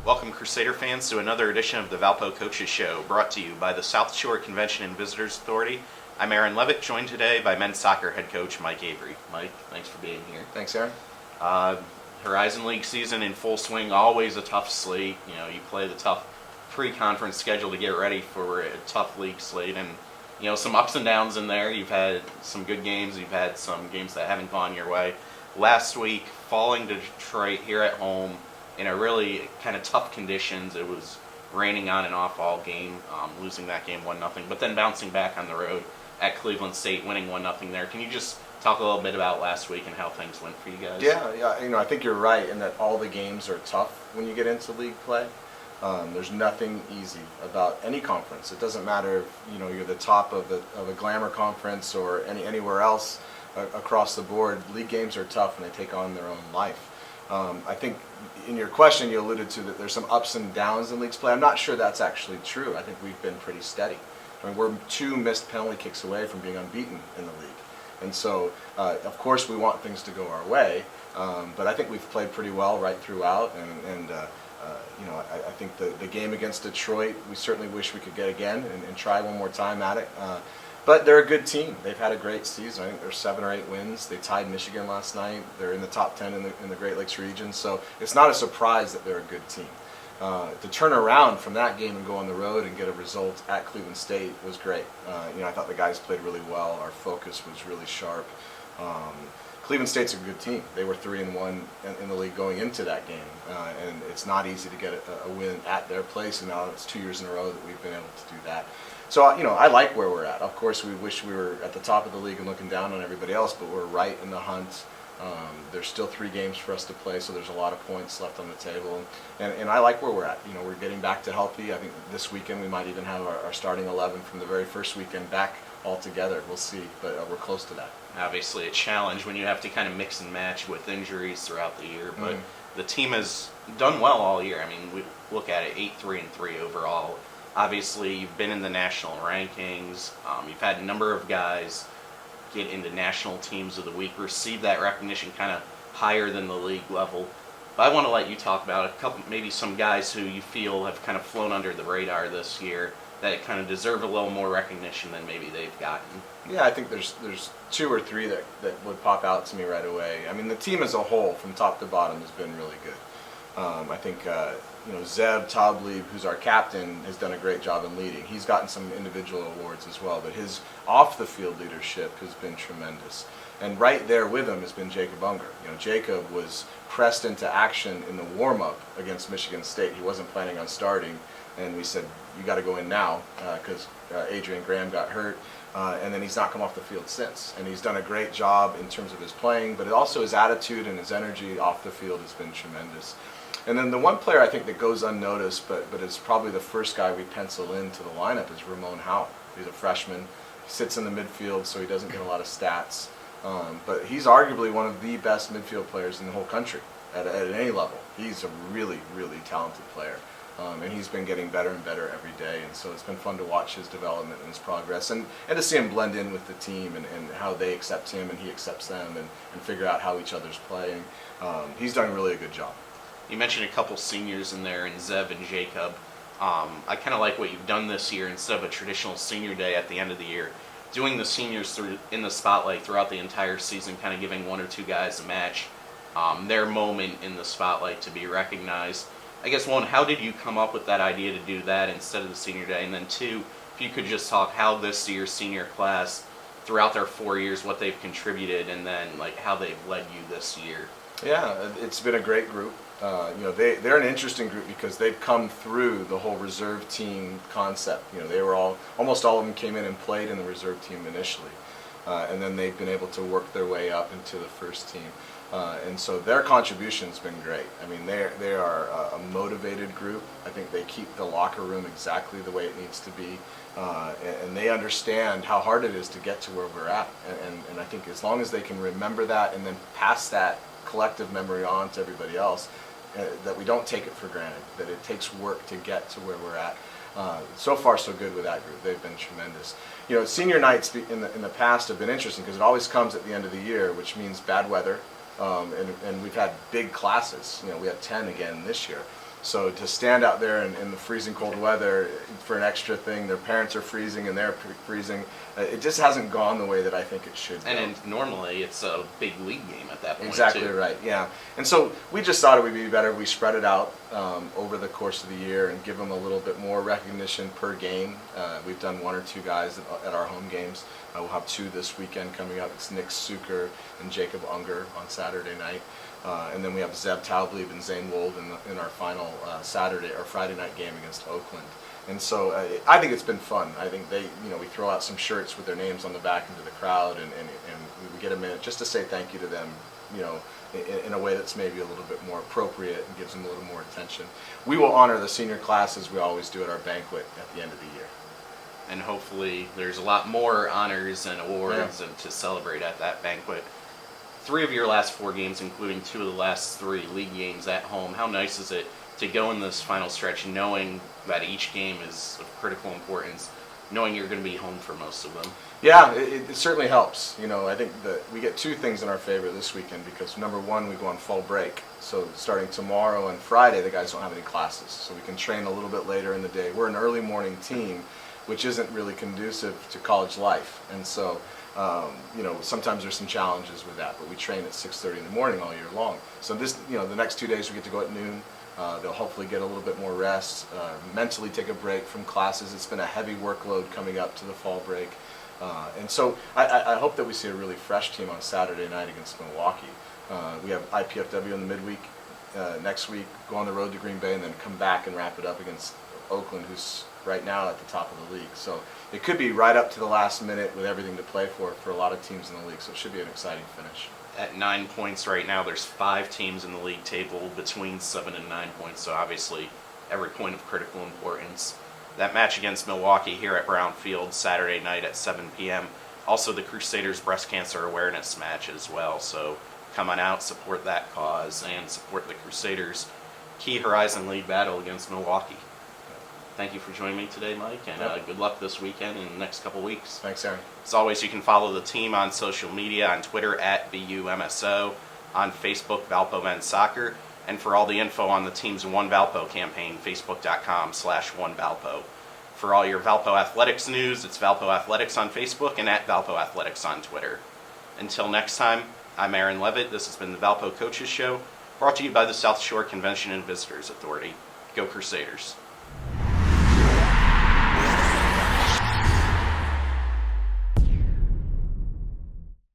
Welcome, Crusader fans, to another edition of the Valpo Coaches Show, brought to you by the South Shore Convention and Visitors Authority. I'm Aaron Levitt, joined today by men's soccer head coach Mike Avery. Mike, thanks for being here. Thanks, Aaron. Horizon League season in full swing, always a tough slate. You know, you play the tough pre-conference schedule to get ready for a tough league slate, and some ups and downs in there. You've had some good games, you've had some games that haven't gone your way. Last week, falling to Detroit here at home in a really kind of tough conditions. It was raining on and off all game, losing that game 1-0, but then bouncing back on the road at Cleveland State, winning 1-0 there. Can you just talk a little bit about last week and how things went for you guys? Yeah. I think you're right in that all the games are tough when you get into league play. There's nothing easy about any conference. It doesn't matter if you're the top of a glamour conference or anywhere else across the board. League games are tough and they take on their own life. I think in your question you alluded to that there's some ups and downs in leagues play. I'm not sure that's actually true. I think we've been pretty steady. I mean, we're 2 missed penalty kicks away from being unbeaten in the league. And so, of course, we want things to go our way, but I think we've played pretty well right throughout. I think the game against Detroit, we certainly wish we could get again and try one more time at it. But they're a good team. They've had a great season. I think there's 7 or 8 wins. They tied Michigan last night. They're in the top 10 in the Great Lakes region. So it's not a surprise that they're a good team. To turn around from that game and go on the road and get a result at Cleveland State was great. I thought the guys played really well. Our focus was really sharp. Cleveland State's a good team. They were 3-1 in the league going into that game, and it's not easy to get a win at their place. And now it's 2 years in a row that we've been able to do that. So I like where we're at. Of course, we wish we were at the top of the league and looking down on everybody else, but we're right in the hunt. There's still 3 games for us to play, so there's a lot of points left on the table. And I like where we're at. We're getting back to healthy. I think this weekend we might even have our starting 11 from the very first weekend back all together. We'll see, but we're close to that. Obviously a challenge when you have to kind of mix and match with injuries throughout the year, but the team has done well all year. I mean, we look at it 8-3-3 overall. Obviously, you've been in the national rankings. You've had a number of guys get into national teams of the week, receive that recognition kind of higher than the league level. But I want to let you talk about a couple, maybe some guys who you feel have kind of flown under the radar this year that kind of deserve a little more recognition than maybe they've gotten. Yeah, I think there's 2 or 3 that would pop out to me right away. I mean, the team as a whole, from top to bottom, has been really good. I think Zeb Tablieb, who's our captain, has done a great job in leading. He's gotten some individual awards as well, but his off-the-field leadership has been tremendous. And right there with him has been Jacob Unger. Jacob was pressed into action in the warm-up against Michigan State. He wasn't planning on starting, and we said, you got to go in now because Adrian Graham got hurt. And then he's not come off the field since. And he's done a great job in terms of his playing, but also his attitude and his energy off the field has been tremendous. And then the one player I think that goes unnoticed, but is probably the first guy we pencil into the lineup is Ramon Howe. He's a freshman. He sits in the midfield, so he doesn't get a lot of stats. But he's arguably one of the best midfield players in the whole country at any level. He's a really, really talented player. And he's been getting better and better every day, and so it's been fun to watch his development and his progress, and to see him blend in with the team and how they accept him and he accepts them and figure out how each other's playing. He's done really a good job. You mentioned a couple seniors in there, and Zev and Jacob. I kind of like what you've done this year instead of a traditional senior day at the end of the year. Doing the seniors in the spotlight throughout the entire season, kind of giving 1 or 2 guys a match, their moment in the spotlight to be recognized. I guess, 1, how did you come up with that idea to do that instead of the senior day? And then 2, if you could just talk how this year's senior class, throughout their 4 years, what they've contributed, and then how they've led you this year. Yeah, it's been a great group. They're an interesting group because they've come through the whole reserve team concept. They were almost all of them came in and played in the reserve team initially, and then they've been able to work their way up into the first team. And so their contribution's been great. I mean, they are a motivated group. I think they keep the locker room exactly the way it needs to be, and they understand how hard it is to get to where we're at. And I think as long as they can remember that and then pass that collective memory on to everybody else, that we don't take it for granted, that it takes work to get to where we're at. So far, so good with that group. They've been tremendous. Senior nights in the past have been interesting because it always comes at the end of the year, which means bad weather. And we've had big classes. We had 10 again this year. So to stand out there in the freezing cold weather for an extra thing, their parents are freezing and they're freezing. It just hasn't gone the way that I think it should. And normally it's a big league game at that point. Exactly too. right. Yeah. And so we just thought it would be better if we spread it out over the course of the year and give them a little bit more recognition per game. We've done 1 or 2 guys at our home games. We'll have 2 this weekend coming up. It's Nick Suker and Jacob Unger on Saturday night. And then we have Zeb Taubleib and Zane Wold in our final Saturday or Friday night game against Oakland. And so I think it's been fun. I think we throw out some shirts with their names on the back into the crowd, and we get a minute just to say thank you to them, in a way that's maybe a little bit more appropriate and gives them a little more attention. We will honor the senior class as we always do at our banquet at the end of the year. And hopefully there's a lot more honors and awards and to celebrate at that banquet. 3 of your last 4 games, including 2 of the last 3 league games at home. How nice is it to go in this final stretch knowing that each game is of critical importance, knowing you're going to be home for most of them? Yeah, it certainly helps. I think that we get 2 things in our favor this weekend because, number 1, we go on fall break. So starting tomorrow and Friday, the guys don't have any classes. So we can train a little bit later in the day. We're an early morning team, which isn't really conducive to college life. And so, sometimes there's some challenges with that, but we train at 6:30 in the morning all year long. So the next 2 days we get to go at noon. They'll hopefully get a little bit more rest, mentally take a break from classes. It's been a heavy workload coming up to the fall break. And so I hope that we see a really fresh team on Saturday night against Milwaukee. We have IPFW in the midweek next week, go on the road to Green Bay, and then come back and wrap it up against Oakland, who's right now at the top of the league. So it could be right up to the last minute with everything to play for a lot of teams in the league. So it should be an exciting finish. At 9 points right now, there's 5 teams in the league table between 7 and 9 points. So obviously every point of critical importance. That match against Milwaukee here at Brown Field Saturday night at 7 p.m. Also the Crusaders breast cancer awareness match as well. So come on out, support that cause, and support the Crusaders' key Horizon League battle against Milwaukee. Thank you for joining me today, Mike, and good luck this weekend and the next couple weeks. Thanks, Aaron. As always, you can follow the team on social media, on Twitter at VUMSO, on Facebook, Valpo Men's Soccer, and for all the info on the team's One Valpo campaign, facebook.com/OneValpo. For all your Valpo Athletics news, it's Valpo Athletics on Facebook and at Valpo Athletics on Twitter. Until next time, I'm Aaron Levitt. This has been the Valpo Coaches Show, brought to you by the South Shore Convention and Visitors Authority. Go Crusaders.